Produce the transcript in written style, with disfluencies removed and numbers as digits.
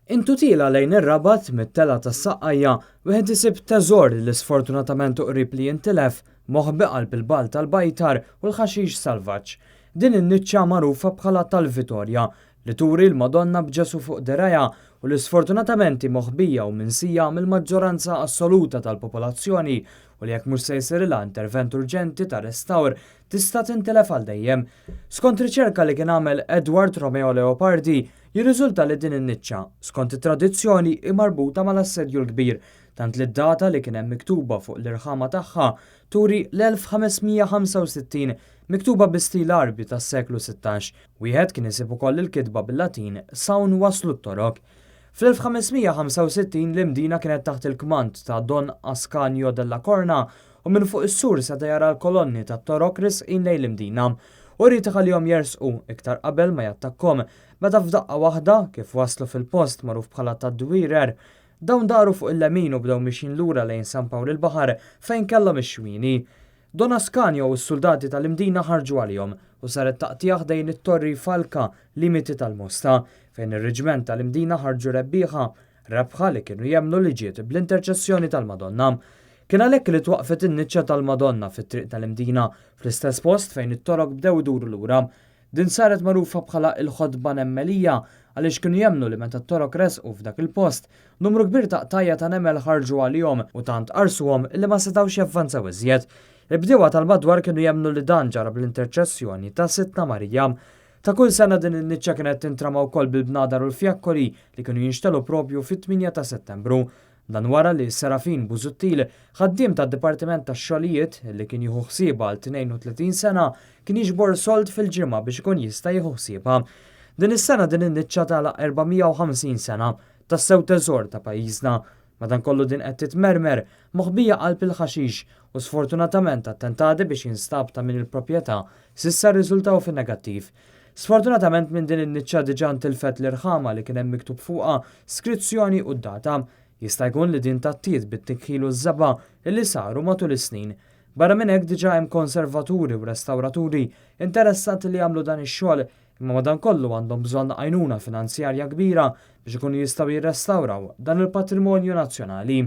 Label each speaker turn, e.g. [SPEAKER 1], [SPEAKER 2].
[SPEAKER 1] Intutila lejn ir-Rabat mit-tela tas-Saqqajja wieħed isib teżor li sfortunatament qrib li jintilef moħbi bil-bal tal-bajtar u l-ħaxix salvaġġ. Din in-niċċa magħrufa bħala tal-Vitorja li turi l-Madonna b'Ġesu fuq deraja u li sfortunatament moħbija u minsija mill-maġġoranza assoluta tal-popolazzjoni u li jekk mhux se jsirilha intervent urġenti ta' restawr tista' tintilef għal dejjem. Skont riċerka li kien għamel Edward Romeo Leopardi, jirriżulta li din in-niċċa skont it-tradizzjoni marbuta mal-assedju l-kbir, tant li d-data li kien hemm miktuba fuq l-irħama tagħha turi l-1565 miktuba bi-stil Arbi tas-seklu 16. Wieħed kien isib ukoll il-kitba bil-Latin sawn waslu t-torok. Fl-1565 l-imdina kienet taħt il-kmand ta' Don Ascanio della Corna u minn fuq is-sur seta' jara l-kolonni tat-torok risqin lejn l-imdina u rrid iħallihom jersqu iktar qabel ma jattakkhom meta f'daqqa waħda kif waslu fil-post magħruf bħala tad-Dwirer dawn daru fuq il-lemin u bdew mixin lura lejn San Pawl il-Baħar fejn kellhom ix-xwini. Don Ascanio u s-soldati tal-imdina ħarġu għalihom u saret taqtija dejn it-torri Falka limiti tal-Mosta fejn ir-riġment tal-imdina ħarġu rebbieħa rebħa li kienu jemmnu li ġiet bl-interċessjoni tal-Madonna. Kien għalhekk li twaqfet in-niċċa tal-Madonna fit-triq tal-imdina fl-istess post fejn it-torok bdew iduru lura. Din saret magħrufa bħala il-ħodba nemmelija għaliex kienu jemmnu li meta t-torok resqu f'dak il-post numru kbir ta' qtajja ta' nemmel ħarġu għalihom u tant qarsuhom illi ma setgħux javvanzaw iżjed. Il-bdiewa tal-madwar kienu jemmnu li dan ġara bl-interċessjoni ta' Sittna Marija. Ta' kull sena din in-niċċa kienet tintrama wkoll bil-bnadar u l-fjakkoli li kienu jinxtelu propju fit-8 ta' Settembru. Dan wara li Serafin Busuttil, ħaddiem tad-Dipartiment tax-Xogħlijiet li kien jieħu ħsiebha għal 32 sena, kien jiġbor sold fil-ġimgħa biex ikun jista' jieħu ħsiebha. Din is-sena din in-niċċa tagħlaq 450 sena tas-sew teżor ta' pajjiżna. Madankollu din qed titmermer moħbija qalb il-ħaxix u sfortunatament attentati biex jinstab ta' min il-proprjetà s'issa rriżultaw fin-negattiv. Sfortunatament minn din in-niċċa diġà ntilfet l-irħama li kien hemm miktub fuqha skrizzjoni u d-data. Jista' jkun li din tattiet bit-tikħil u ż-żaba li saru matul is-snin. Barra minn hekk diġà hemm konservaturi u restawraturi interessati li jagħmlu dan ix-xogħol imma madankollu għandhom bżonn għajnuna finanzjarja kbira biex ikunu jistgħu jirrestawraw dan il-patrimonju nazzjonali.